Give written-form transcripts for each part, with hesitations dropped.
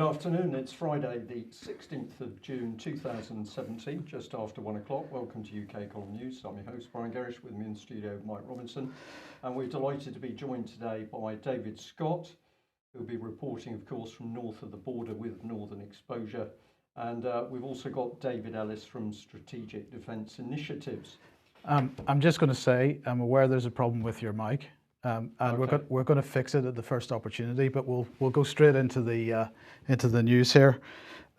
afternoon. It's Friday, the 16th of June 2017, just after 1 o'clock. Welcome to UK Column News. I'm your host, Brian Gerrish, with me in the studio, Mike Robinson. And we're delighted to be joined today by David Scott, who'll be reporting, of course, from north of the border with Northern Exposure. And we've also got David Ellis from Strategic Defence Initiatives. I'm just going to say, I'm aware there's a problem with your mic. And okay. we're going to fix it at the first opportunity, but we'll go straight into the news here.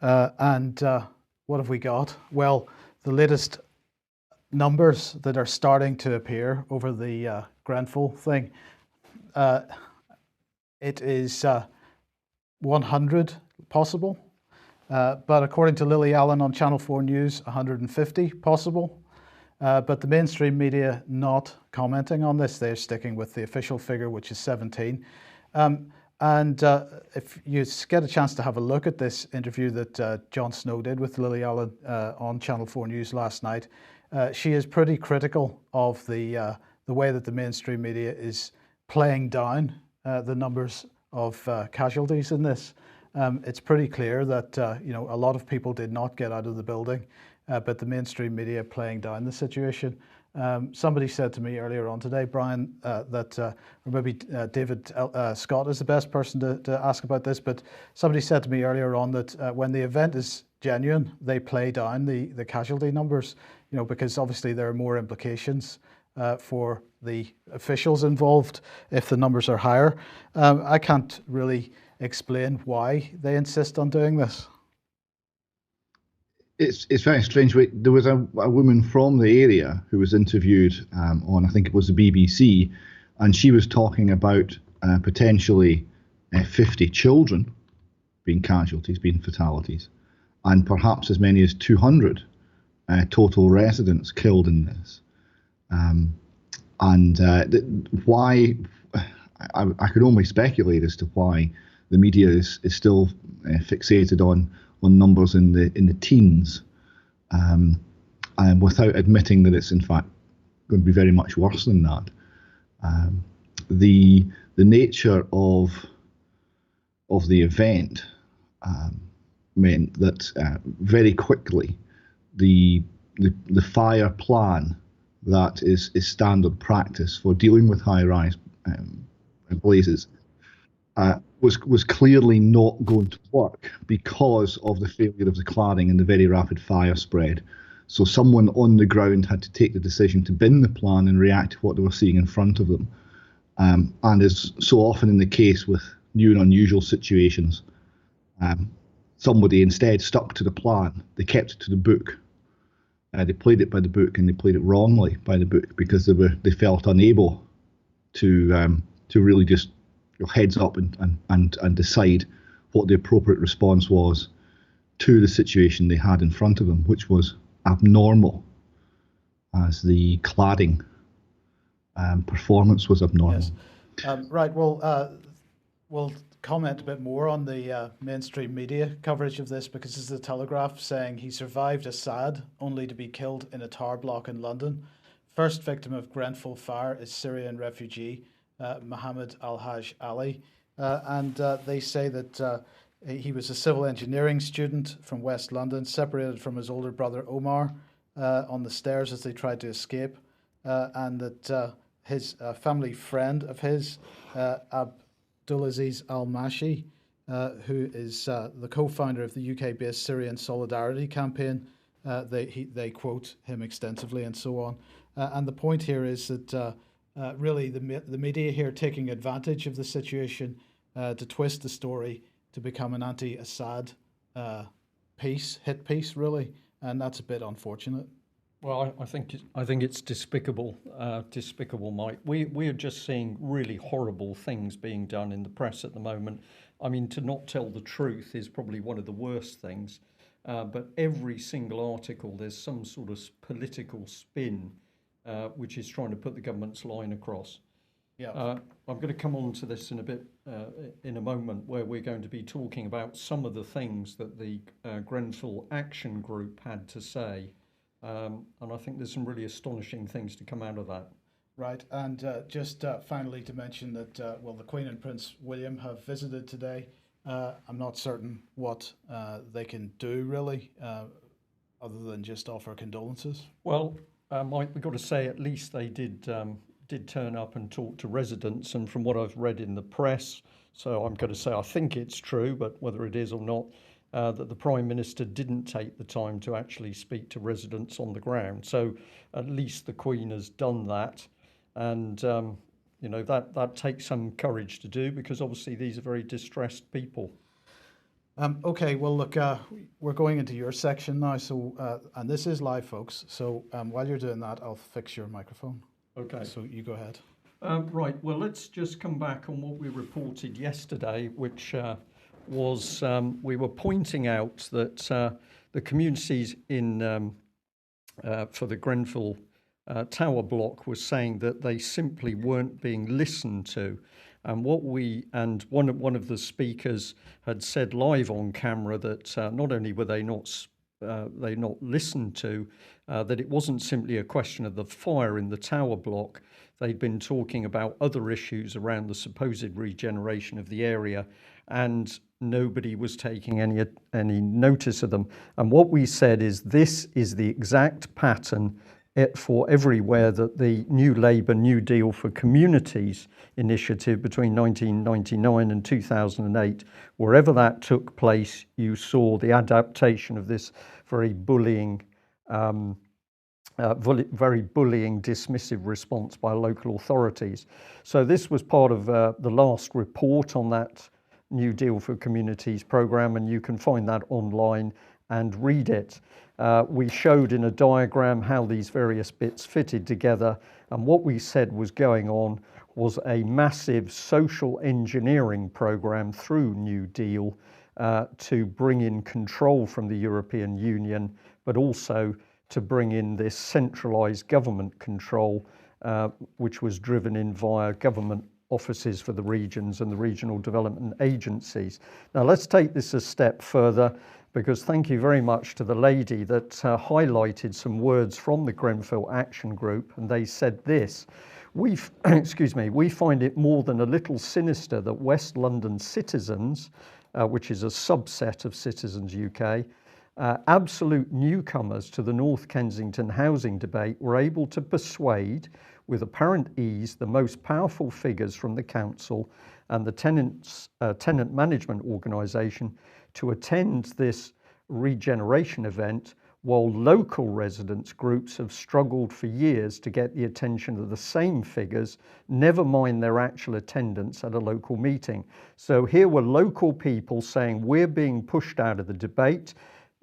What have we got? Well, the latest numbers that are starting to appear over the Grenfell thing. It is 100 possible, but according to Lily Allen on Channel 4 News, 150 possible. But the mainstream media not commenting on this. They're sticking with the official figure, which is 17. If you get a chance to have a look at this interview that Jon Snow did with Lily Allen on Channel 4 News last night, she is pretty critical of the way that the mainstream media is playing down the numbers of casualties in this. It's pretty clear that a lot of people did not get out of the building. But the mainstream media playing down the situation. Somebody said to me earlier on today, Brian, or maybe David Scott is the best person to ask about this, but somebody said to me earlier on that when the event is genuine, they play down the casualty numbers, because obviously there are more implications for the officials involved if the numbers are higher. I can't really explain why they insist on doing this. It's very strange. There was a woman from the area who was interviewed on, I think it was the BBC, and she was talking about potentially 50 children being casualties, being fatalities, and perhaps as many as 200 total residents killed in this. Why, I could only speculate as to why the media is still fixated on numbers in the teens, and without admitting that it's in fact going to be very much worse than that. The nature of the event meant that very quickly the fire plan that is standard practice for dealing with high-rise blazes was clearly not going to work because of the failure of the cladding and the very rapid fire spread. So someone on the ground had to take the decision to bin the plan and react to what they were seeing in front of them. And as so often in the case with new and unusual situations, somebody instead stuck to the plan. They kept it to the book. They played it by the book, and they played it wrongly by the book because they felt unable to really just heads up and decide what the appropriate response was to the situation they had in front of them, which was abnormal, as the cladding performance was abnormal. Yes. Right. Well, we'll comment a bit more on the mainstream media coverage of this, because this is the Telegraph saying he survived Assad only to be killed in a tower block in London. First victim of Grenfell fire is Syrian refugee Mohammed Al-Haj Ali, and they say that he was a civil engineering student from West London, separated from his older brother Omar on the stairs as they tried to escape, and that his family friend of his, Abdulaziz Al-Mashi, who is the co-founder of the UK-based Syrian Solidarity Campaign, they quote him extensively and so on. And the point here is that really the media here taking advantage of the situation to twist the story to become an anti-Assad hit piece, really, and that's a bit unfortunate. Well, I think it's despicable, Mike. We are just seeing really horrible things being done in the press at the moment. I mean, to not tell the truth is probably one of the worst things. But every single article, there's some sort of political spin, which is trying to put the government's line across. Yeah. I'm going to come on to this in a bit, in a moment, where we're going to be talking about some of the things that the Grenfell Action Group had to say. And I think there's some really astonishing things to come out of that. Right, and just finally to mention that, well, the Queen and Prince William have visited today I'm not certain what they can do really, other than just offer condolences. Well, Mike, we've got to say at least they did turn up and talk to residents, and from what I've read in the press, so I'm going to say I think it's true, but whether it is or not, that the Prime Minister didn't take the time to actually speak to residents on the ground. So at least the Queen has done that, and that takes some courage to do, because obviously these are very distressed people. Okay, well, look, we're going into your section now, so and this is live, folks. So while you're doing that, I'll fix your microphone. Okay. So you go ahead. Right. Well, let's just come back on what we reported yesterday, which was we were pointing out that the communities in for the Grenfell Tower block was saying that they simply weren't being listened to. And one of the speakers had said live on camera that not only were they not listened to, that it wasn't simply a question of the fire in the tower block. They'd been talking about other issues around the supposed regeneration of the area, and nobody was taking any notice of them. And what we said is this is the exact pattern for everywhere that the New Labour New Deal for Communities initiative between 1999 and 2008, wherever that took place, you saw the adaptation of this very bullying, dismissive response by local authorities. So this was part of the last report on that New Deal for Communities programme, and you can find that online and read it. We showed in a diagram how these various bits fitted together, and what we said was going on was a massive social engineering programme through New Deal to bring in control from the European Union, but also to bring in this centralised government control, which was driven in via government offices for the regions and the regional development agencies. Now let's take this a step further, because thank you very much to the lady that highlighted some words from the Grenfell Action Group, and they said this: we find it more than a little sinister that West London Citizens, which is a subset of Citizens UK, absolute newcomers to the North Kensington housing debate, were able to persuade with apparent ease the most powerful figures from the council and the tenant management organisation to attend this regeneration event, while local residents groups have struggled for years to get the attention of the same figures, never mind their actual attendance at a local meeting. So here were local people saying, we're being pushed out of the debate.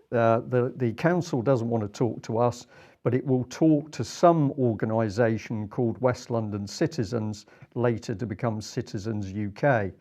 The council doesn't want to talk to us, but it will talk to some organisation called West London Citizens, later to become Citizens UK.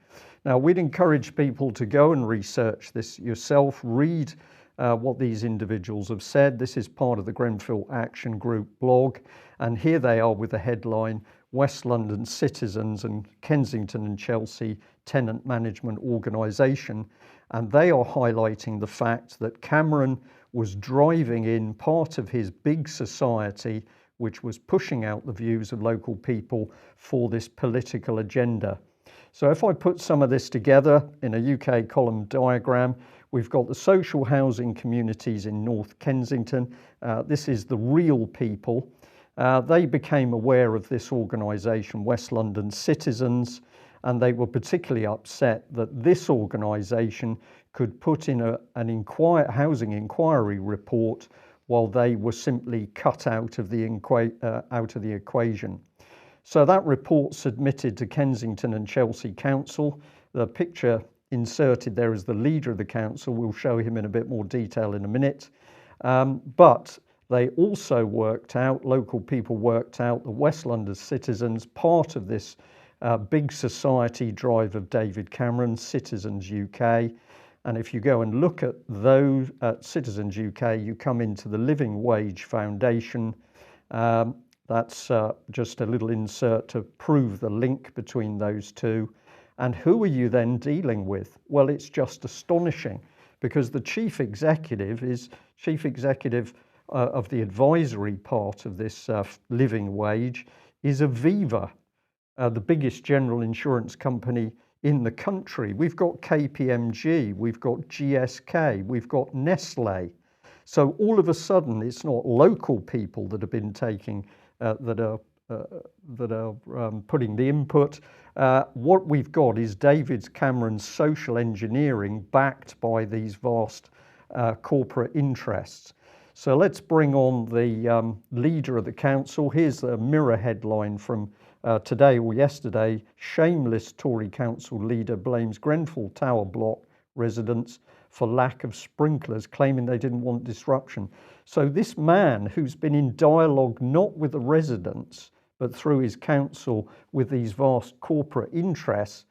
Now, we'd encourage people to go and research this yourself, read what these individuals have said. This is part of the Grenfell Action Group blog, and here they are with the headline, West London Citizens and Kensington and Chelsea Tenant Management Organisation, and they are highlighting the fact that Cameron was driving in part of his big society, which was pushing out the views of local people for this political agenda. So if I put some of this together in a UK column diagram, we've got the social housing communities in North Kensington. This is the real people. They became aware of this organisation, West London Citizens, and they were particularly upset that this organisation could put in an housing inquiry report while they were simply cut out of the equation. So that report submitted to Kensington and Chelsea Council. The picture inserted there is the leader of the council. We'll show him in a bit more detail in a minute. But they also local people worked out the West London Citizens, part of this big society drive of David Cameron, Citizens UK. And if you go and look at those at Citizens UK, you come into the Living Wage Foundation. That's just a little insert to prove the link between those two. And who are you then dealing with? Well, it's just astonishing, because the chief executive of the advisory part of this Living Wage is Aviva, the biggest general insurance company in the country. We've got KPMG, we've got GSK, we've got Nestle. So all of a sudden, it's not local people that have been taking, that are putting the input. What we've got is David Cameron's social engineering backed by these vast corporate interests. So let's bring on the leader of the council. Here's a Mirror headline from today or yesterday. Shameless Tory council leader blames Grenfell Tower block residents for lack of sprinklers, claiming they didn't want disruption. So this man who's been in dialogue not with the residents, but through his council with these vast corporate interests,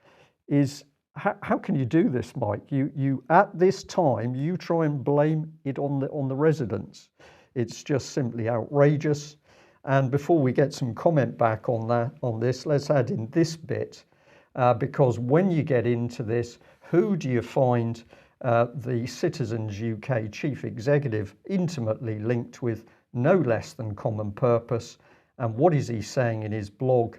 is, how can you do this, Mike? You at this time, you try and blame it on the residents. It's just simply outrageous. And before we get some comment back on this, let's add in this bit, because when you get into this, who do you find the Citizens UK chief executive intimately linked with no less than Common Purpose? And what is he saying in his blog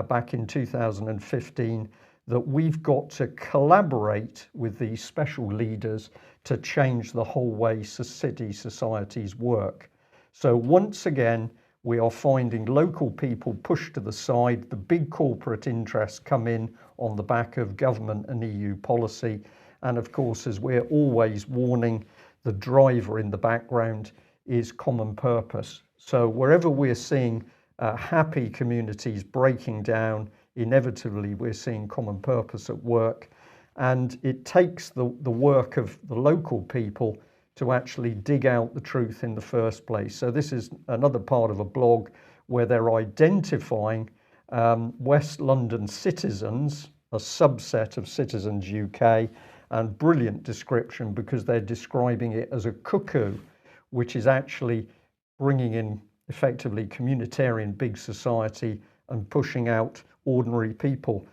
back in 2015? That we've got to collaborate with these special leaders to change the whole way city societies work. So once again, we are finding local people pushed to the side. The big corporate interests come in on the back of government and EU policy. And of course, as we're always warning, the driver in the background is Common Purpose. So wherever we're seeing happy communities breaking down, inevitably we're seeing Common Purpose at work. And it takes the work of the local people to actually dig out the truth in the first place. So this is another part of a blog where they're identifying West London citizens, a subset of Citizens UK, and brilliant description because they're describing it as a cuckoo, which is actually bringing in effectively communitarian big society and pushing out ordinary people.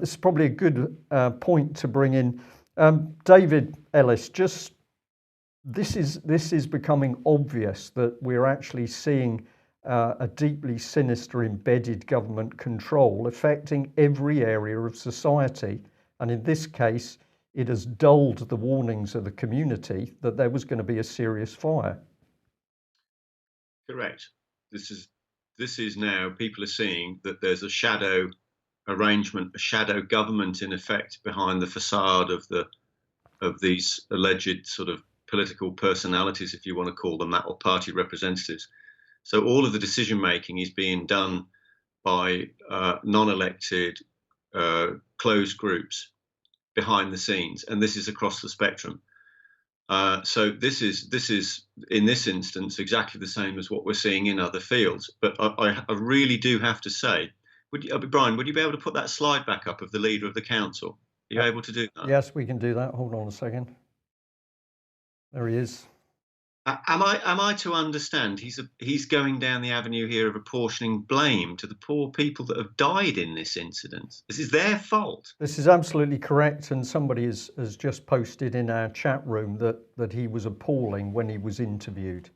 This is probably a good point to bring in. David Ellis, just this is becoming obvious that we're actually seeing a deeply sinister embedded government control affecting every area of society. And in this case, it has dulled the warnings of the community that there was going to be a serious fire. Correct. This is now, people are seeing that there's a shadow arrangement, a shadow government in effect behind the facade of these alleged sort of political personalities, if you want to call them that, or party representatives. So all of the decision making is being done by non-elected closed groups behind the scenes, and this is across the spectrum. So this is in this instance exactly the same as what we're seeing in other fields. But I really do have to say, Brian, would you be able to put that slide back up of the leader of the council? Are you able to do that? Yes, we can do that. Hold on a second. There he is. Am I to understand he's going down the avenue here of apportioning blame to the poor people that have died in this incident? This is their fault. This is absolutely correct, and somebody has just posted in our chat room that he was appalling when he was interviewed.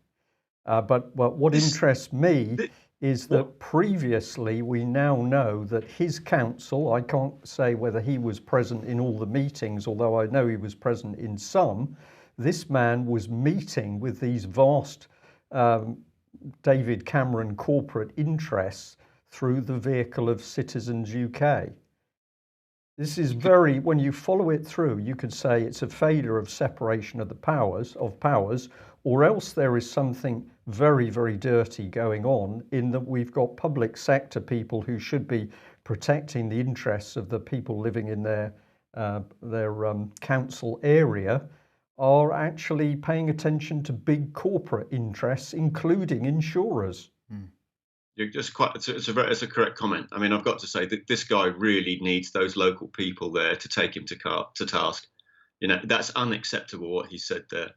But what interests me is that previously we now know that his council, I can't say whether he was present in all the meetings, although I know he was present in some, this man was meeting with these vast David Cameron corporate interests through the vehicle of Citizens UK. This is very, when you follow it through, you could say it's a failure of separation of the powers, or else there is something very, very dirty going on in that we've got public sector people who should be protecting the interests of the people living in their council area are actually paying attention to big corporate interests, including insurers. You're just quite, it's a correct comment. I mean, I've got to say that this guy really needs those local people there to take him to task. You know, that's unacceptable what he said there.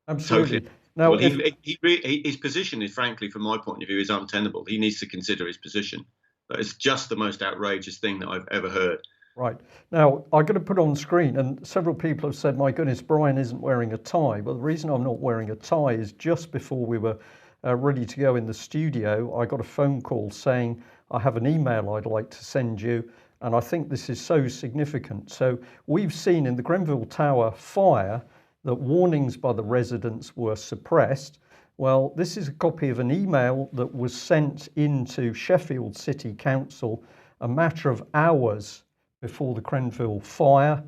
Absolutely. Totally. Now, well, his position is, frankly, from my point of view, is untenable. He needs to consider his position. That is just the most outrageous thing that I've ever heard. Right. Now, I'm going to put on screen, and several people have said, my goodness, Brian isn't wearing a tie. Well, the reason I'm not wearing a tie is just before we were ready to go in the studio, I got a phone call saying, I have an email I'd like to send you, And I think this is so significant. So we've seen in the Grenfell Tower fire that warnings by the residents were suppressed. Well, this is a copy of an email that was sent into Sheffield City Council a matter of hours before the Grenfell fire,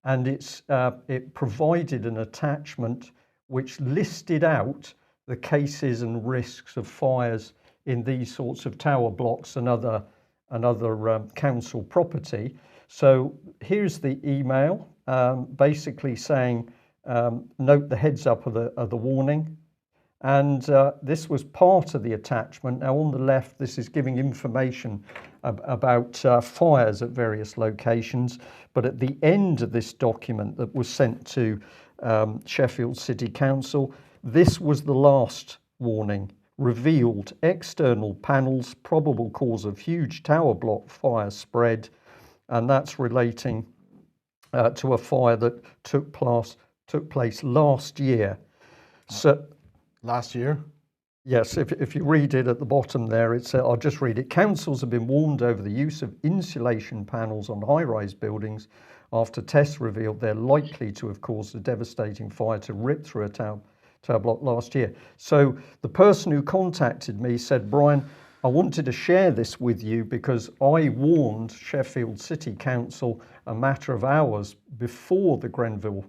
and it provided an attachment which listed out the cases and risks of fires in these sorts of tower blocks and other council property. So here's the email, basically saying, note the heads up of the warning. And this was part of the attachment. Now on the left, this is giving information about fires at various locations. But at the end of this document that was sent to Sheffield City Council, this was the last warning. Revealed external panels, probable cause of huge tower block fire spread. And that's relating to a fire that took place last year. So last year? Yes, if you read it at the bottom there, it's I'll just read it. Councils have been warned over the use of insulation panels on high-rise buildings after tests revealed they're likely to have caused a devastating fire to rip through a tower block last year. So the person who contacted me said, Brian, I wanted to share this with you because I warned Sheffield City Council a matter of hours before the Grenfell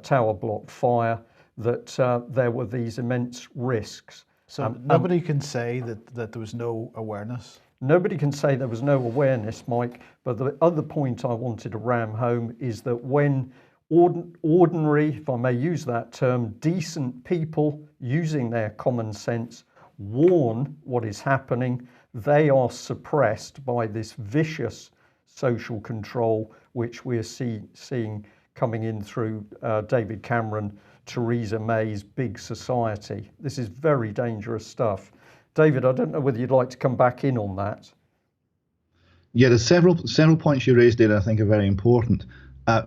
Tower block fire that there were these immense risks. So nobody can say that there was no awareness? Nobody can say there was no awareness, Mike, but the other point I wanted to ram home is that when ordinary, if I may use that term, decent people using their common sense warn what is happening, they are suppressed by this vicious social control which we're seeing coming in through David Cameron, Theresa May's big society. This is very dangerous stuff. David, I don't know whether you'd like to come back in on that. Yeah, there's several points you raised there I think are very important.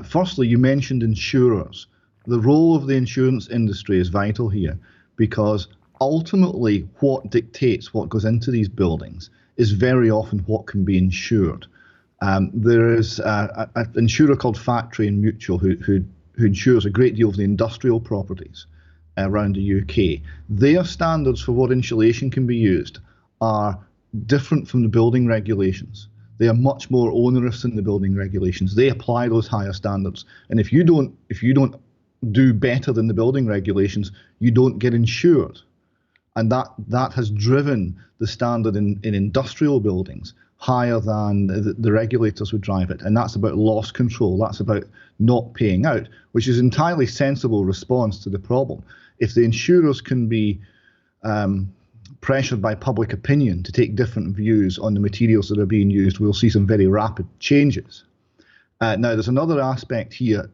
Firstly, you mentioned insurers. The role of the insurance industry is vital here because ultimately what dictates what goes into these buildings is very often what can be insured. There is an insurer called Factory and Mutual who insures a great deal of the industrial properties around the UK. Their standards for what insulation can be used are different from the building regulations. They are much more onerous than the building regulations. They apply those higher standards, and if you don't do better than the building regulations, you don't get insured, and that has driven the standard in industrial buildings higher than the regulators would drive it, and that's about loss control. That's about not paying out, which is an entirely sensible response to the problem. If the insurers can be pressured by public opinion to take different views on the materials that are being used, we'll see some very rapid changes. Now, there's another aspect here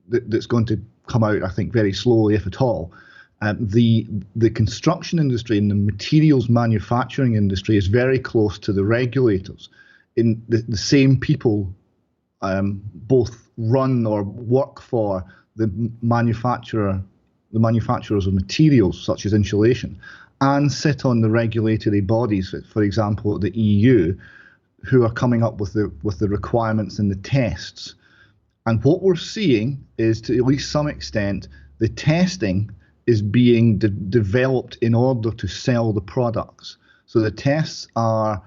that's going to come out, I think, very slowly, if at all. The construction industry and the materials manufacturing industry is very close to the regulators. In the same people both run or work for the manufacturers of materials such as insulation, and sit on the regulatory bodies, for example, the EU, who are coming up with the requirements and the tests. And what we're seeing is, to at least some extent, the testing is being developed in order to sell the products. So the tests are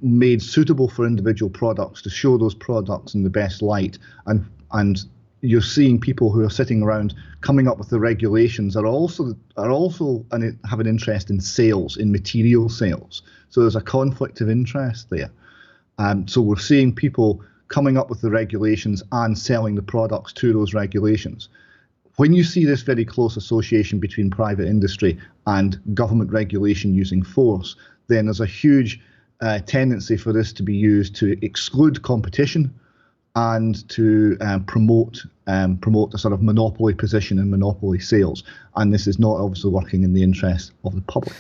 made suitable for individual products to show those products in the best light, and you're seeing people who are sitting around coming up with the regulations are also and have an interest in sales, in material sales. So there's a conflict of interest there. So we're seeing people coming up with the regulations and selling the products to those regulations. When you see this very close association between private industry and government regulation using force, then there's a huge tendency for this to be used to exclude competition and to promote a sort of monopoly position and monopoly sales. And this is not obviously working in the interest of the public.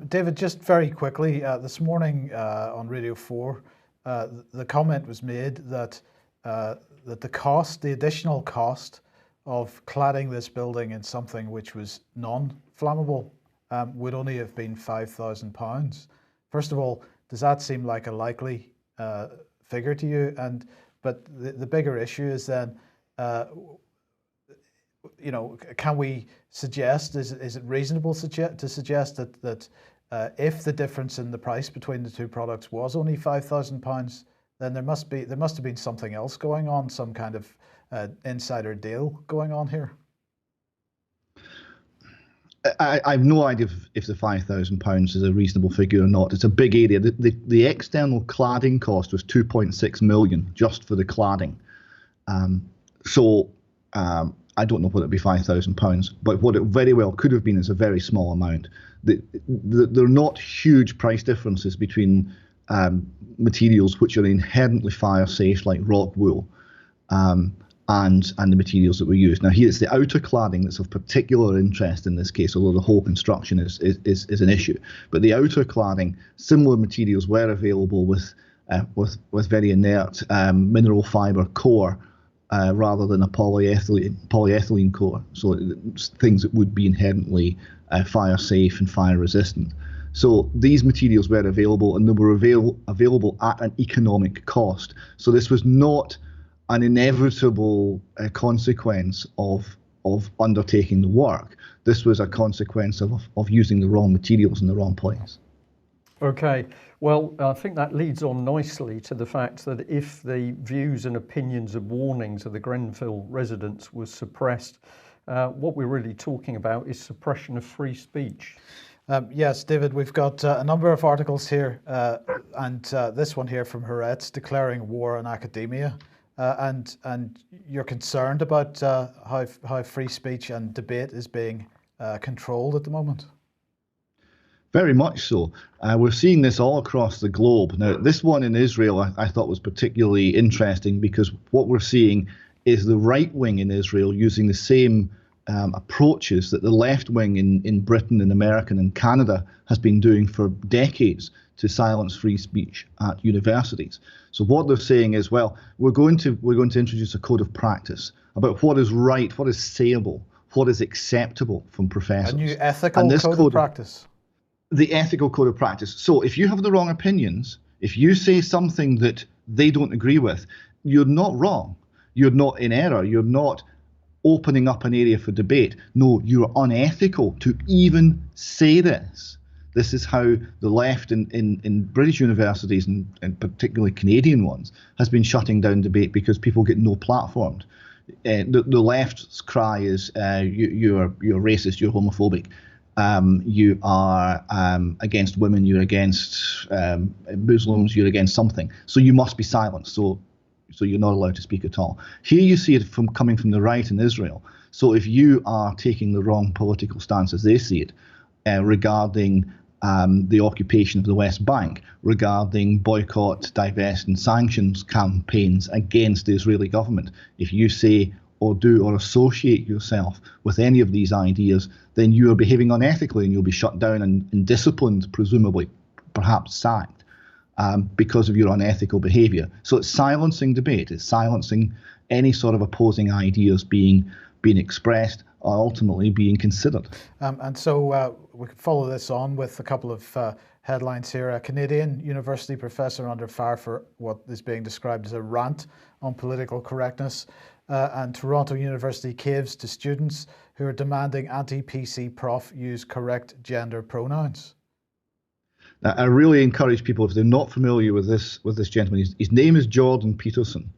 David, just very quickly, this morning on Radio 4, the comment was made that the additional cost of cladding this building in something which was non-flammable would only have been £5,000. First of all, does that seem like a likely figure to you. But the bigger issue is then, can we suggest, is it reasonable to suggest that if the difference in the price between the two products was only £5,000, then there must have been something else going on, some kind of insider deal going on here? I have no idea if the £5,000 is a reasonable figure or not. It's a big area. The external cladding cost was 2.6 million just for the cladding. I don't know whether it'd be £5,000, but what it very well could have been is a very small amount. There are not huge price differences between materials which are inherently fire safe, like rock wool, and the materials that we use. Now here it's the outer cladding that's of particular interest in this case, although the whole construction is an issue. But the outer cladding, similar materials were available with very inert mineral fibre core rather than a polyethylene core, so things that would be inherently fire safe and fire resistant. So these materials were available, and they were available at an economic cost. So this was not an inevitable consequence of undertaking the work. This was a consequence of using the wrong materials in the wrong place. Okay, well, I think that leads on nicely to the fact that if the views and opinions and warnings of the Grenfell residents was suppressed, what we're really talking about is suppression of free speech. Yes, David, we've got a number of articles here, and this one here from Haaretz declaring war on academia. And you're concerned about how free speech and debate is being controlled at the moment? Very much so. We're seeing this all across the globe. Now, this one in Israel I thought was particularly interesting, because what we're seeing is the right wing in Israel using the same approaches that the left wing in Britain and America and Canada has been doing for decades to silence free speech at universities. So what they're saying is, well, we're going to introduce a code of practice about what is right, what is sayable, what is acceptable from professors. A new ethical code of practice. The ethical code of practice. So if you have the wrong opinions, if you say something that they don't agree with, you're not wrong. You're not in error. You're not opening up an area for debate. No, you're unethical to even say this. This is how the left in British universities, and particularly Canadian ones, has been shutting down debate because people get no platform. The left's cry is you're racist, you're homophobic, you are against women, you're against Muslims, you're against something. So you must be silenced. So you're not allowed to speak at all. Here you see it coming from the right in Israel. So if you are taking the wrong political stance, as they see it, regarding the occupation of the West Bank, regarding boycott, divest and sanctions campaigns against the Israeli government, if you say or do or associate yourself with any of these ideas, then you are behaving unethically and you'll be shut down and disciplined, presumably, perhaps sacked, because of your unethical behaviour. So it's silencing debate, it's silencing any sort of opposing ideas being expressed, or ultimately being considered. And so we can follow this on with a couple of headlines here. A Canadian university professor under fire for what is being described as a rant on political correctness. And Toronto University caves to students who are demanding anti-PC prof use correct gender pronouns. Now, I really encourage people, if they're not familiar with this gentleman, his name is Jordan Peterson.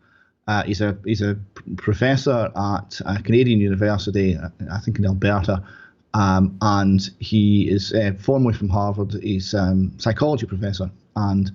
He's a professor at a Canadian university, I think in Alberta, and he is formerly from Harvard. He's a psychology professor and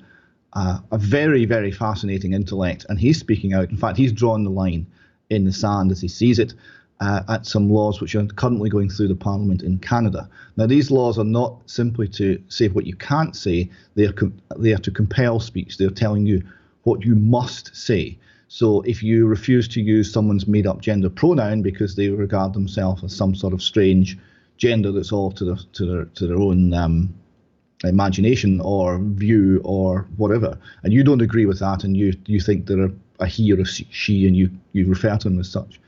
a very, very fascinating intellect. And he's speaking out. In fact, he's drawn the line in the sand as he sees it at some laws which are currently going through the Parliament in Canada. Now, these laws are not simply to say what you can't say. They are to compel speech. They're telling you what you must say. So if you refuse to use someone's made-up gender pronoun because they regard themselves as some sort of strange gender that's all to their own imagination or view or whatever, and you don't agree with that, and you think they're a he or a she, and you refer to them as such,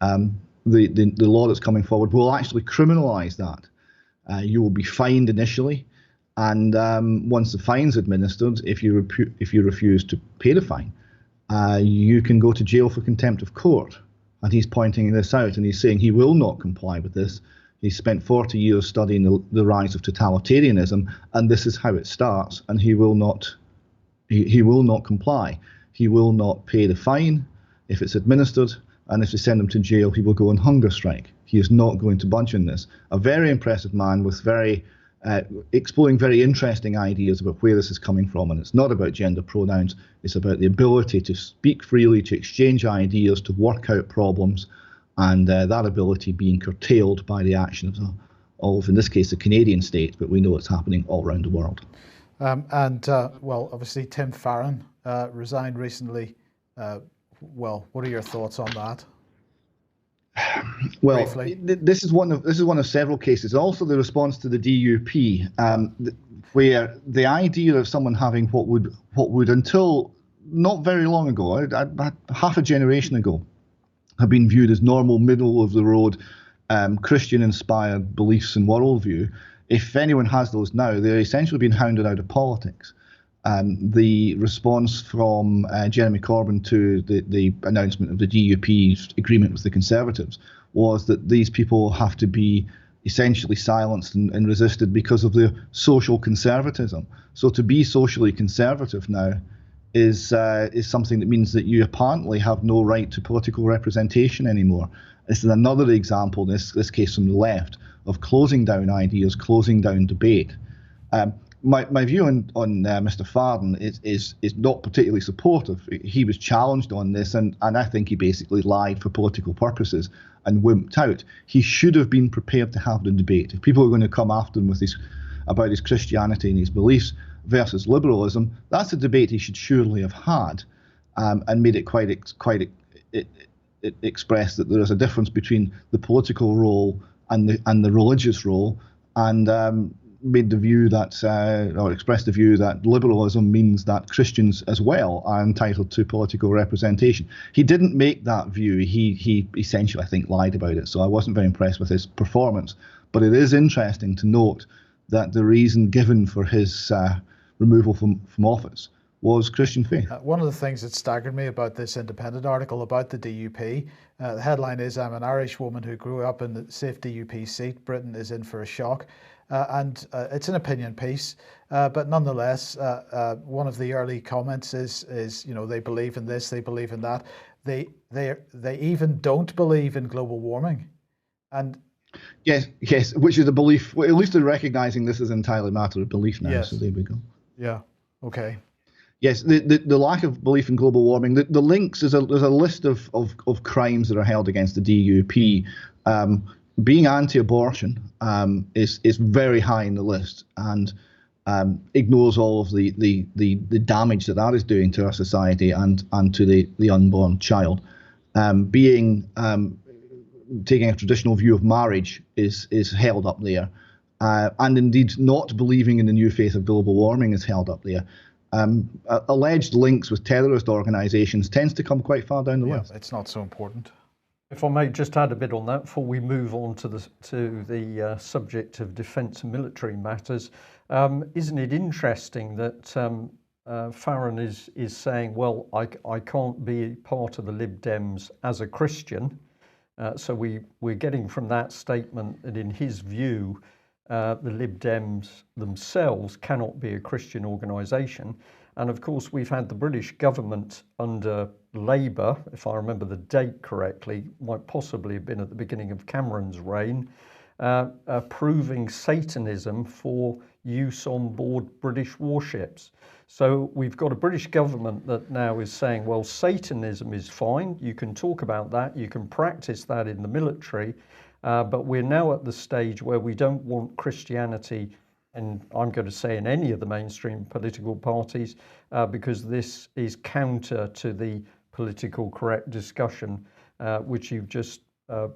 the law that's coming forward will actually criminalise that. You will be fined initially, And once the fine's administered, if you refuse to pay the fine, you can go to jail for contempt of court. And he's pointing this out, and he's saying he will not comply with this. He spent 40 years studying the rise of totalitarianism, and this is how it starts. And he will not comply. He will not pay the fine if it's administered, and if they send him to jail, he will go on hunger strike. He is not going to budge on this. A very impressive man with exploring very interesting ideas about where this is coming from. And it's not about gender pronouns. It's about the ability to speak freely, to exchange ideas, to work out problems, and that ability being curtailed by the action of, in this case, the Canadian state, but we know it's happening all around the world. Well, obviously, Tim Farron resigned recently. Well, what are your thoughts on that? Well, this is one of several cases. Also, the response to the DUP, where the idea of someone having what would until not very long ago, half a generation ago, have been viewed as normal, middle of the road, Christian-inspired beliefs and worldview. If anyone has those now, they're essentially being hounded out of politics. The response from Jeremy Corbyn to the announcement of the DUP's agreement with the Conservatives was that these people have to be essentially silenced and resisted because of their social conservatism. So to be socially conservative now is something that means that you apparently have no right to political representation anymore. This is another example, this case from the left, of closing down ideas, closing down debate. My view on Mr. Farron is not particularly supportive. He was challenged on this, and I think he basically lied for political purposes and wimped out. He should have been prepared to have the debate. If people are going to come after him with about his Christianity and his beliefs versus liberalism, that's a debate he should surely have had, and made it quite express that there is a difference between the political role and the religious role, and made the view that, or expressed the view that liberalism means that Christians as well are entitled to political representation. He didn't make that view. He essentially, I think, lied about it. So I wasn't very impressed with his performance. But it is interesting to note that the reason given for his removal from office was Christian faith. One of the things that staggered me about this Independent article about the DUP, the headline is, "I'm an Irish woman who grew up in the safe DUP seat. Britain is in for a shock." And it's an opinion piece, but nonetheless, one of the early comments is they believe in this, they believe in that. They even don't believe in global warming, and yes, which is a belief. Well, at least they're recognizing this is entirely a matter of belief now. Yes. So there we go. Yeah. Okay. Yes, the lack of belief in global warming. The links, there's a list of crimes that are held against the DUP. Being anti-abortion is very high in the list, and ignores all of the damage that is doing to our society and to the unborn child. Taking a traditional view of marriage is held up there, and indeed not believing in the new faith of global warming is held up there. Alleged links with terrorist organisations tends to come quite far down the list. It's not so important. If I may just add a bit on that before we move on to the subject of defence and military matters, isn't it interesting that Farron is saying, well, I can't be part of the Lib Dems as a Christian. So we're getting from that statement that in his view, the Lib Dems themselves cannot be a Christian organisation. And of course, we've had the British government under Labour, if I remember the date correctly, might possibly have been at the beginning of Cameron's reign, approving Satanism for use on board British warships. So we've got a British government that now is saying, well, Satanism is fine. You can talk about that. You can practice that in the military. But we're now at the stage where we don't want Christianity, and I'm going to say in any of the mainstream political parties, because this is counter to the political correct discussion, which you've just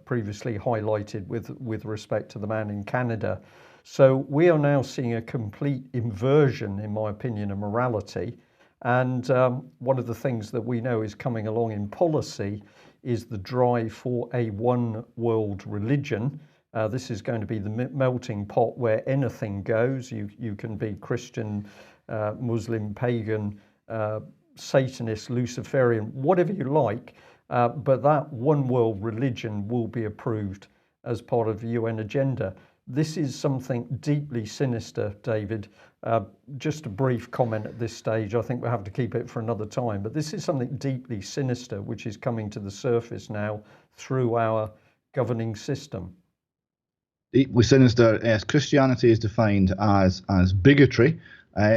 previously highlighted with respect to the man in Canada. So we are now seeing a complete inversion, in my opinion, of morality. And one of the things that we know is coming along in policy is the drive for a one world religion, This is going to be the melting pot where anything goes. You can be Christian, Muslim, pagan, Satanist, Luciferian, whatever you like, but that one world religion will be approved as part of the UN agenda. This is something deeply sinister, David. Just a brief comment at this stage. I think we'll have to keep it for another time, but this is something deeply sinister which is coming to the surface now through our governing system. Deeply sinister. Yes, Christianity is defined as bigotry.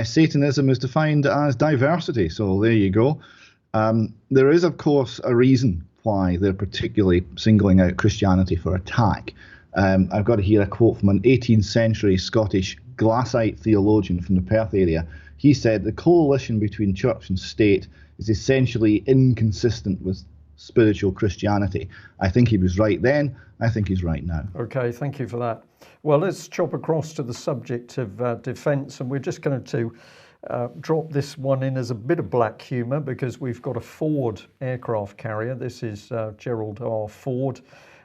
Satanism is defined as diversity. So there you go. There is, of course, a reason why they're particularly singling out Christianity for attack. I've got here a quote from an 18th century Scottish glassite theologian from the Perth area. He said the coalition between church and state is essentially inconsistent with spiritual Christianity. I think he was right then. I think he's right now. Okay, thank you for that. Well, let's chop across to the subject of defence, and we're just going to drop this one in as a bit of black humour because we've got a Ford aircraft carrier. This is Gerald R. Ford,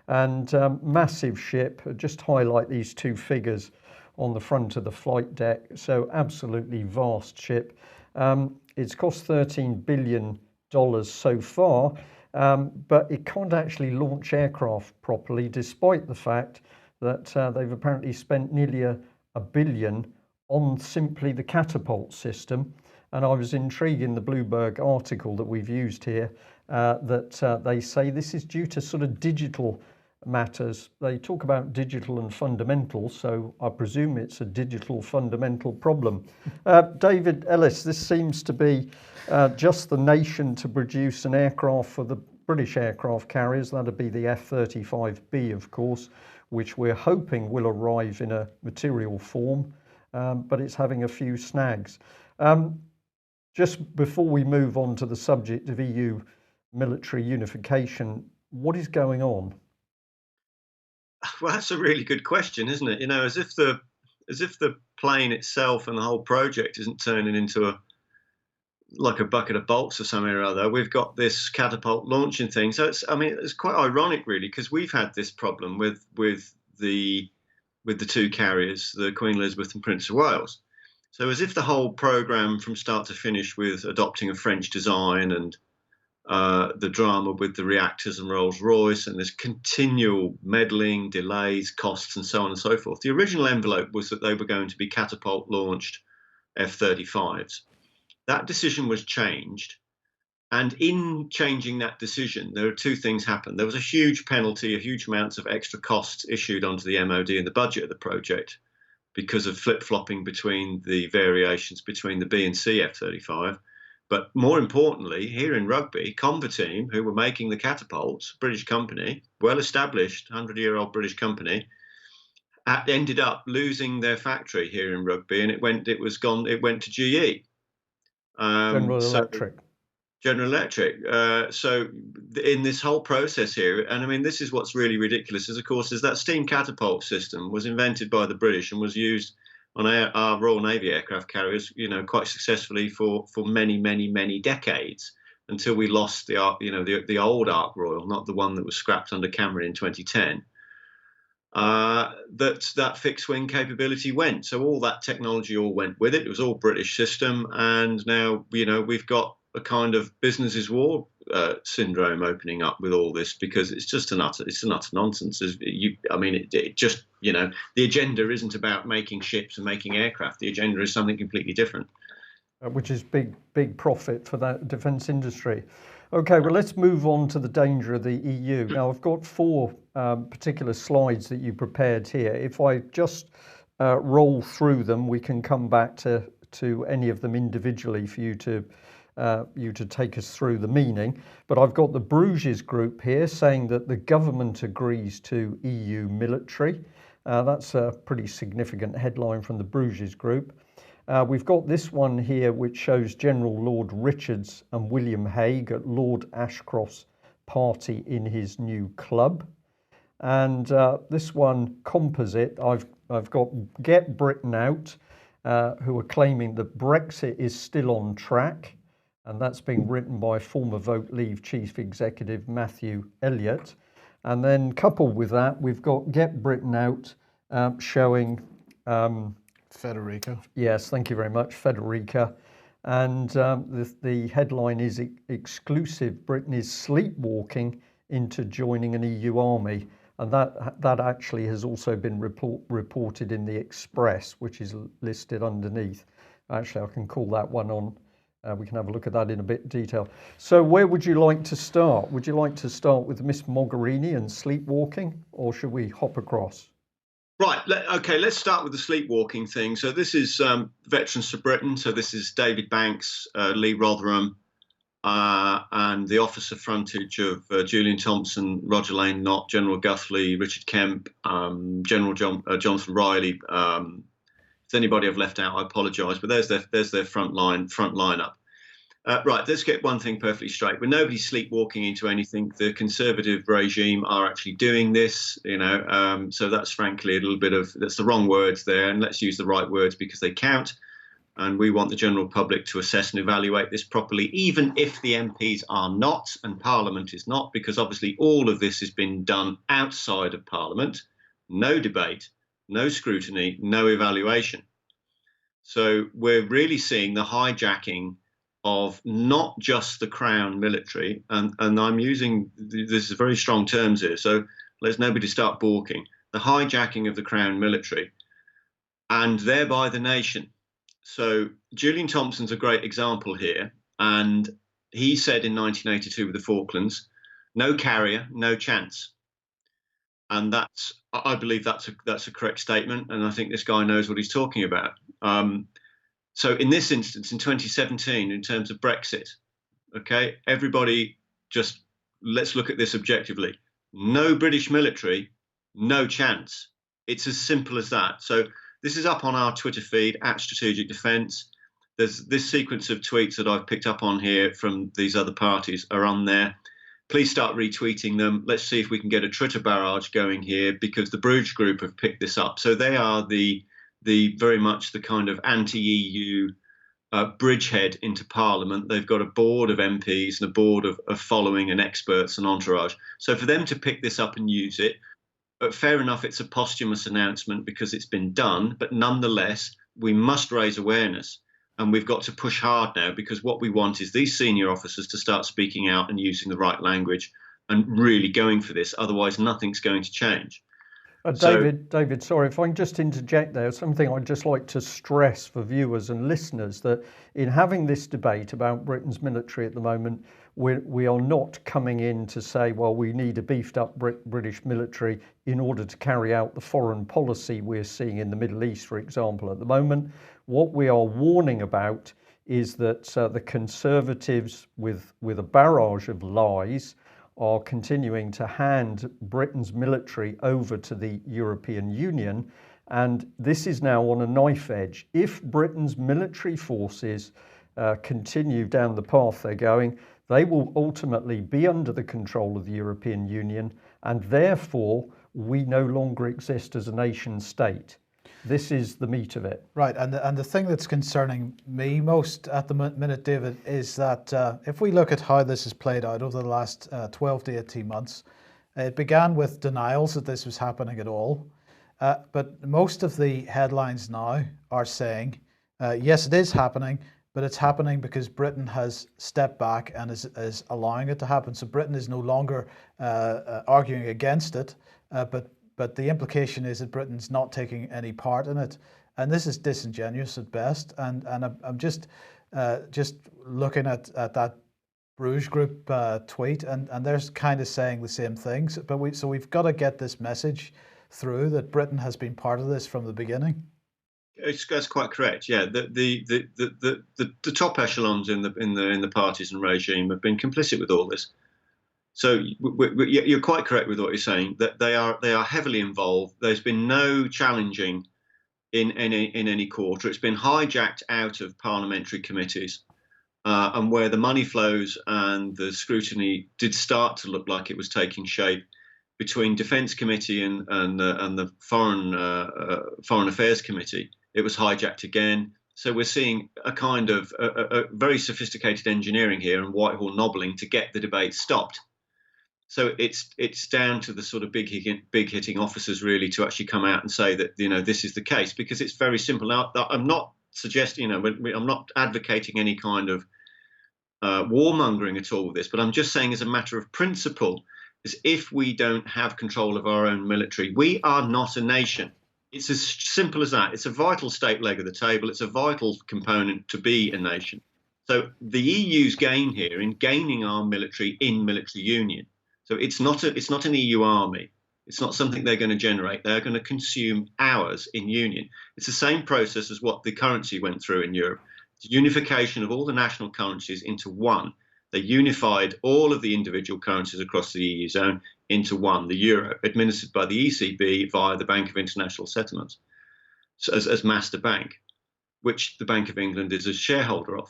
and massive ship. Just highlight these two figures on the front of the flight deck. So absolutely vast ship. It's cost $13 billion so far. But it can't actually launch aircraft properly, despite the fact that they've apparently spent nearly a billion on simply the catapult system. And I was intrigued in the Bloomberg article that we've used here that they say this is due to sort of digital matters. They talk about digital and fundamental, so I presume it's a digital fundamental problem. David Ellis, this seems to be just the nation to produce an aircraft for the British aircraft carriers. That'd be the F-35B, of course, which we're hoping will arrive in a material form, but it's having a few snags. Just before we move on to the subject of EU military unification, what is going on? Well, that's a really good question, isn't it? You know, as if the plane itself and the whole project isn't turning into like a bucket of bolts or something or other. We've got this catapult launching thing. So it's quite ironic, really, because we've had this problem with the two carriers, the Queen Elizabeth and Prince of Wales. So as if the whole program from start to finish with adopting a French design and the drama with the reactors and Rolls-Royce and this continual meddling, delays, costs, and so on and so forth. The original envelope was that they were going to be catapult-launched F-35s. That decision was changed. And in changing that decision, there are two things happened. There was a huge penalty, a huge amounts of extra costs issued onto the MOD and the budget of the project because of flip-flopping between the variations between the B and C F-35. But more importantly, here in Rugby, Converteam, who were making the catapults, British company, well-established, 100-year-old British company, ended up losing their factory here in Rugby, and it went to GE. General Electric. General Electric. So in this whole process here, and I mean, this is what's really ridiculous, is of course, is that steam catapult system was invented by the British and was used on our Royal Navy aircraft carriers, you know, quite successfully for many, many, many decades until we lost the old Ark Royal, not the one that was scrapped under Cameron in 2010. That fixed wing capability went. So all that technology all went with it. It was all British system, and now we've got a kind of business as war syndrome opening up with all this because it's just an utter nonsense. The agenda isn't about making ships and making aircraft. The agenda is something completely different. Which is big profit for that defence industry. Okay, well, let's move on to the danger of the EU. Now, I've got four particular slides that you prepared here. If I just roll through them, we can come back to any of them individually for you to take us through the meaning. But I've got the Bruges group here saying that the government agrees to EU military. That's a pretty significant headline from the Bruges group. We've got this one here which shows General Lord Richards and William Hague at Lord Ashcroft's party in his new club. And this one, composite, I've got Get Britain Out, who are claiming that Brexit is still on track. And that's being written by former Vote Leave Chief Executive Matthew Elliott. And then coupled with that, we've got Get Britain Out showing... Federica. Yes, thank you very much, Federica. And the headline is Exclusive, Britain is sleepwalking into joining an EU army. And that actually has also been reported in the Express, which is listed underneath. Actually, I can call that one on. We can have a look at that in a bit of detail. So where would you like to start? Would you like to start with Miss Mogherini and sleepwalking, or should we hop across? Right. Okay, let's start with the sleepwalking thing. So this is Veterans for Britain. So this is David Banks, Lee Rotherham, and the officer frontage of Julian Thompson, Roger Lane Knott, General Guthrie, Richard Kemp, General Jonathan Riley. If anybody I've left out, I apologise, but there's their front lineup. Right, let's get one thing perfectly straight. When nobody's sleepwalking into anything, the Conservative regime are actually doing this, so that's frankly a little bit of, that's the wrong words there, and let's use the right words because they count. And we want the general public to assess and evaluate this properly, even if the MPs are not and Parliament is not, because obviously all of this has been done outside of Parliament. No debate, no scrutiny, no evaluation. So we're really seeing the hijacking of not just the Crown military, and I'm using, this is very strong terms here, so let's nobody start balking, the hijacking of the Crown military and thereby the nation. So Julian Thompson's a great example here, and he said in 1982 with the Falklands, no carrier, no chance. And I believe that's a correct statement, and I think this guy knows what he's talking about. So in this instance, in 2017, in terms of Brexit, okay, everybody just, let's look at this objectively. No British military, no chance. It's as simple as that. So this is up on our Twitter feed, @Strategic Defence. There's this sequence of tweets that I've picked up on here from these other parties are on there. Please start retweeting them. Let's see if we can get a Twitter barrage going here, because the Bruges Group have picked this up. So they are the very much the kind of anti-EU bridgehead into Parliament. They've got a board of MPs and a board of following and experts and entourage. So for them to pick this up and use it, fair enough, it's a posthumous announcement because it's been done, but nonetheless, we must raise awareness. And we've got to push hard now, because what we want is these senior officers to start speaking out and using the right language and really going for this. Otherwise, nothing's going to change. David, sorry, if I can just interject there, something I'd just like to stress for viewers and listeners, that in having this debate about Britain's military at the moment, we are not coming in to say, well, we need a beefed up British military in order to carry out the foreign policy we're seeing in the Middle East, for example, at the moment. What we are warning about is that the Conservatives, with a barrage of lies, are continuing to hand Britain's military over to the European Union. And this is now on a knife edge. If Britain's military forces continue down the path they're going, they will ultimately be under the control of the European Union, and therefore we no longer exist as a nation state. This is the meat of it. Right, and the thing that's concerning me most at the minute, David, is that if we look at how this has played out over the last 12 to 18 months, it began with denials that this was happening at all. But most of the headlines now are saying, yes, it is happening, but it's happening because Britain has stepped back and is allowing it to happen. So Britain is no longer arguing against it, but the implication is that Britain's not taking any part in it, and this is disingenuous at best. And I'm just looking at that Bruges Group tweet, and they're kind of saying the same things. But we've got to get this message through that Britain has been part of this from the beginning. That's quite correct. Yeah, the top echelons in the parties and regime have been complicit with all this. So you're quite correct with what you're saying, that they are heavily involved. There's been no challenging in any quarter. It's been hijacked out of parliamentary committees, and where the money flows and the scrutiny did start to look like it was taking shape between Defence Committee and the Foreign Affairs Committee, it was hijacked again. So we're seeing a kind of a very sophisticated engineering here and Whitehall nobbling to get the debate stopped. So it's down to the sort of big hitting officers really to actually come out and say that this is the case, because it's very simple. Now I'm not suggesting I'm not advocating any kind of warmongering at all with this, but I'm just saying as a matter of principle, is if we don't have control of our own military, we are not a nation. It's as simple as that. It's a vital state leg of the table. It's a vital component to be a nation. So the EU's gain here in gaining our military in military union. So it's not an EU army. It's not something they're going to generate. They're going to consume ours in union. It's the same process as what the currency went through in Europe. It's unification of all the national currencies into one. They unified all of the individual currencies across the EU zone into one, the euro, administered by the ECB via the Bank of International Settlements as master bank, which the Bank of England is a shareholder of.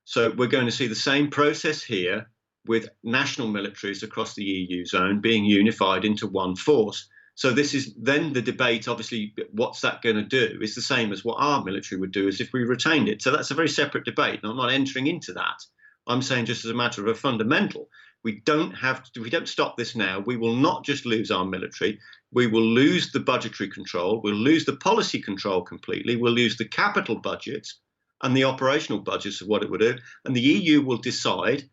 So we're going to see the same process here with national militaries across the EU zone being unified into one force. So this is then the debate, obviously, what's that going to do? Is the same as what our military would do as if we retained it. So that's a very separate debate, and I'm not entering into that. I'm saying just as a matter of a fundamental, we don't stop this now, we will not just lose our military, we will lose the budgetary control, we'll lose the policy control completely, we'll lose the capital budgets and the operational budgets of what it would do, and the EU will decide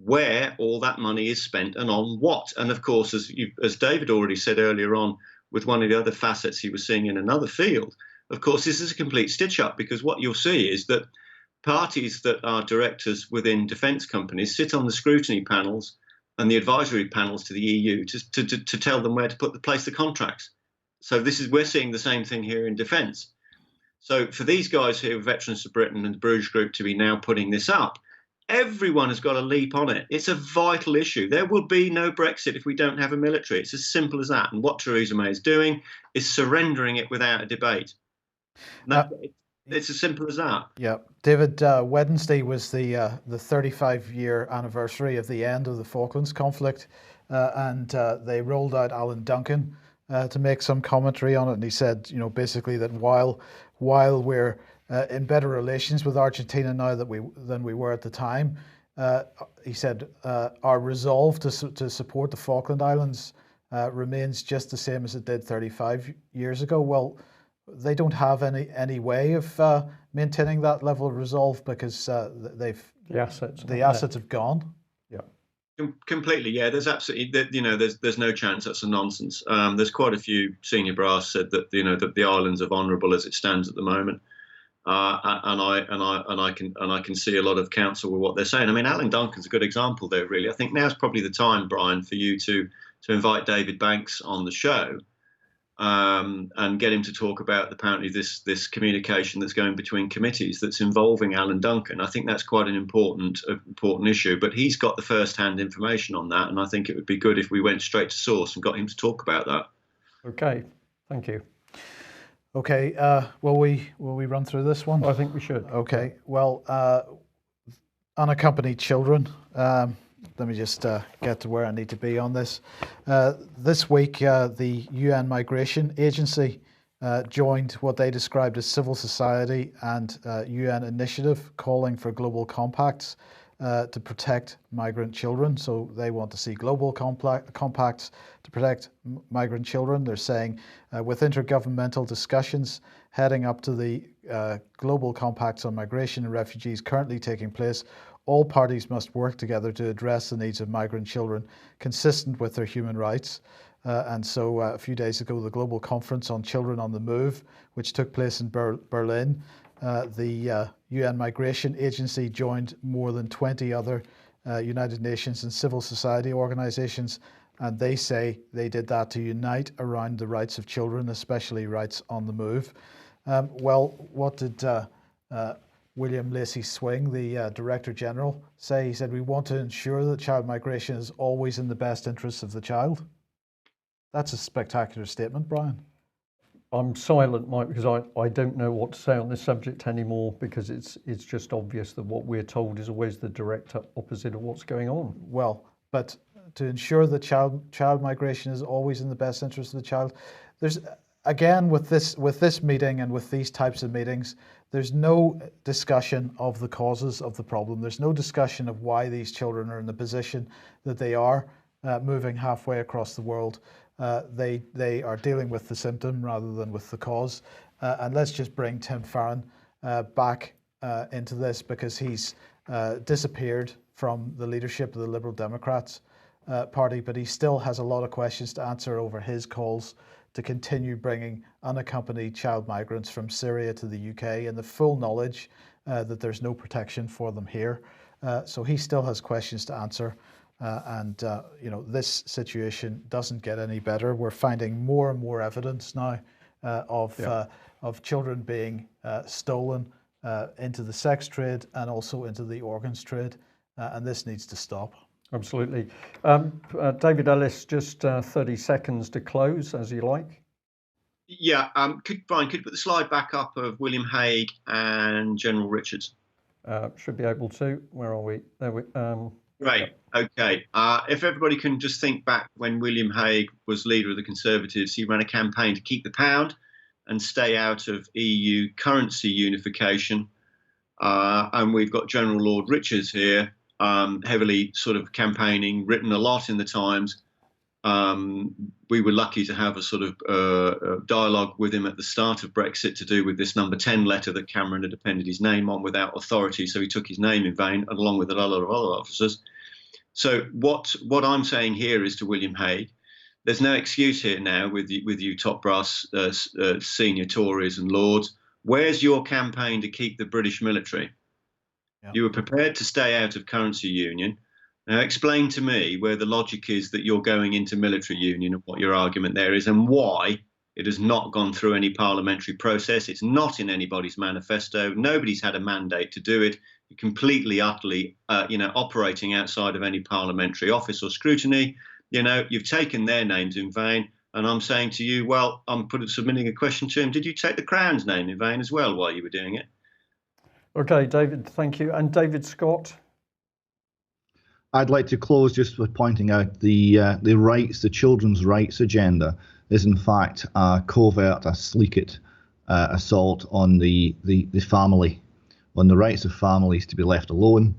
where all that money is spent and on what. And of course, as David already said earlier on, with one of the other facets he was seeing in another field, of course, this is a complete stitch up, because what you'll see is that parties that are directors within defence companies sit on the scrutiny panels and the advisory panels to the EU to tell them where to place the contracts. So we're seeing the same thing here in defence. So for these guys here, Veterans for Britain and the Bruges Group, to be now putting this up, everyone has got to leap on it. It's a vital issue. There will be no Brexit if we don't have a military. It's as simple as that. And what Theresa May is doing is surrendering it without a debate. It's as simple as that. Yeah, David, Wednesday was the 35-year anniversary of the end of the Falklands conflict, and they rolled out Alan Duncan to make some commentary on it. And he said, basically that while we're in better relations with Argentina now than we were at the time, he said our resolve to support the Falkland Islands remains just the same as it did 35 years ago. Well, they don't have any way of maintaining that level of resolve, because the assets have gone. Yeah, completely. Yeah, there's absolutely there's no chance. That's a nonsense. There's quite a few senior brass said that that the islands are vulnerable as it stands at the moment, and I can see a lot of counsel with what they're saying. I mean, Alan Duncan's a good example there. Really, I think now's probably the time, Brian, for you to invite David Banks on the show. And get him to talk about apparently this communication that's going between committees that's involving Alan Duncan. I think that's quite an important issue, but he's got the first-hand information on that, and I think it would be good if we went straight to source and got him to talk about that. Okay, thank you. Okay, will we run through this one? I think we should. Okay, well, unaccompanied children. Let me just get to where I need to be on this. This week, the UN Migration Agency joined what they described as civil society and UN initiative calling for global compacts to protect migrant children. So they want to see global compacts to protect migrant children. They're saying with intergovernmental discussions heading up to the global compacts on migration and refugees currently taking place, all parties must work together to address the needs of migrant children consistent with their human rights. And so a few days ago, the Global Conference on Children on the Move, which took place in Berlin, the UN Migration Agency joined more than 20 other United Nations and civil society organizations, and they say they did that to unite around the rights of children, especially rights on the move. Well, what did William Lacey Swing, the Director General, say? He said, "We want to ensure that child migration is always in the best interests of the child." That's a spectacular statement, Brian. I'm silent, Mike, because I don't know what to say on this subject anymore, because it's just obvious that what we're told is always the direct opposite of what's going on. Well, but to ensure that child migration is always in the best interest of the child, there's, again, with this meeting and with these types of meetings, there's no discussion of the causes of the problem. There's no discussion of why these children are in the position that they are. moving halfway across the world. They are dealing with the symptom rather than with the cause. And let's just bring Tim Farron back into this, because he's disappeared from the leadership of the Liberal Democrats Party, but he still has a lot of questions to answer over his calls to continue bringing unaccompanied child migrants from Syria to the UK in the full knowledge that there's no protection for them here. So he still has questions to answer. And this situation doesn't get any better. We're finding more and more evidence now of children being stolen into the sex trade and also into the organs trade, and this needs to stop. Absolutely. David Ellis, just 30 seconds to close, as you like. Yeah, Brian, could you put the slide back up of William Hague and General Richards? Should be able to. Where are we? There we. Great. Okay. If everybody can just think back when William Hague was leader of the Conservatives, he ran a campaign to keep the pound and stay out of EU currency unification. And we've got General Lord Richards here, heavily sort of campaigning, written a lot in the Times. We were lucky to have a sort of dialogue with him at the start of Brexit to do with this number 10 letter that Cameron had appended his name on without authority, so he took his name in vain, along with a lot of other officers. So what I'm saying here is to William Hague, there's no excuse here now with you top brass senior Tories and Lords. Where's your campaign to keep the British military? Yeah. You were prepared to stay out of currency union. Now explain to me where the logic is that you're going into military union and what your argument there is, and why it has not gone through any parliamentary process. It's not in anybody's manifesto. Nobody's had a mandate to do it. You're completely, utterly, operating outside of any parliamentary office or scrutiny. You've taken their names in vain. And I'm saying to you, well, I'm submitting a question to him. Did you take the Crown's name in vain as well while you were doing it? Okay, David, thank you. And David Scott? I'd like to close just with pointing out the children's rights agenda is in fact a covert, a sleek assault on the family, on the rights of families to be left alone.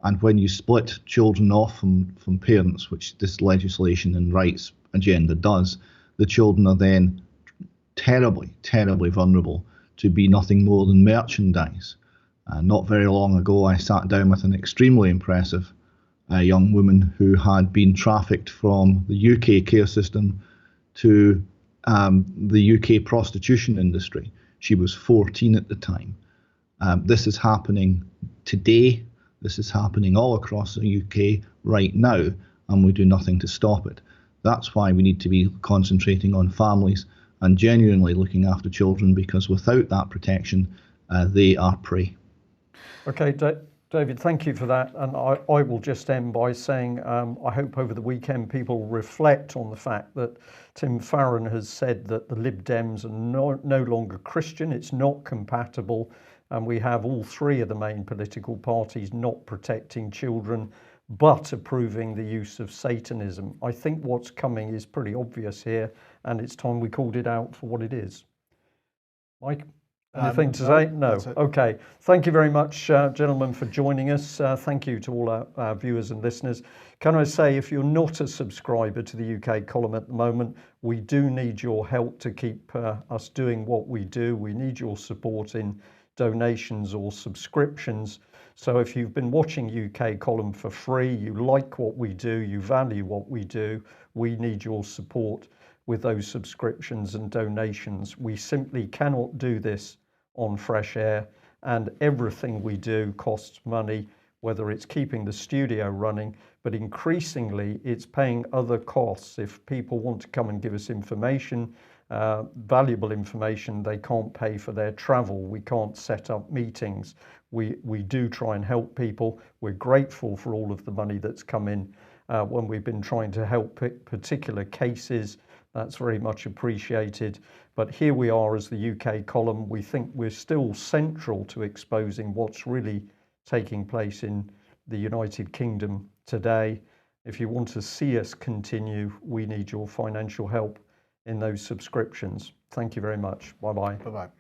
And when you split children off from parents, which this legislation and rights agenda does, the children are then terribly, terribly vulnerable to be nothing more than merchandise. Not very long ago, I sat down with an extremely impressive young woman who had been trafficked from the UK care system to the UK prostitution industry. She was 14 at the time. This is happening today. This is happening all across the UK right now, and we do nothing to stop it. That's why we need to be concentrating on families and genuinely looking after children, because without that protection, they are prey. Okay, David, thank you for that. And I will just end by saying I hope over the weekend people reflect on the fact that Tim Farron has said that the Lib Dems are no longer Christian. It's not compatible. And we have all three of the main political parties not protecting children, but approving the use of Satanism. I think what's coming is pretty obvious here, and it's time we called it out for what it is. Mike? Anything to say? No. Okay. Thank you very much, gentlemen, for joining us. Thank you to all our viewers and listeners. Can I say, if you're not a subscriber to the UK Column at the moment, we do need your help to keep us doing what we do. We need your support in donations or subscriptions. So if you've been watching UK Column for free, you like what we do, you value what we do, we need your support with those subscriptions and donations. We simply cannot do this on Fresh Air, and everything we do costs money, whether it's keeping the studio running, but increasingly it's paying other costs. If people want to come and give us information, valuable information, they can't pay for their travel. We can't set up meetings. We do try and help people. We're grateful for all of the money that's come in when we've been trying to help particular cases. That's very much appreciated. But here we are as the UK Column. We think we're still central to exposing what's really taking place in the United Kingdom today. If you want to see us continue, we need your financial help in those subscriptions. Thank you very much. Bye-bye. Bye-bye.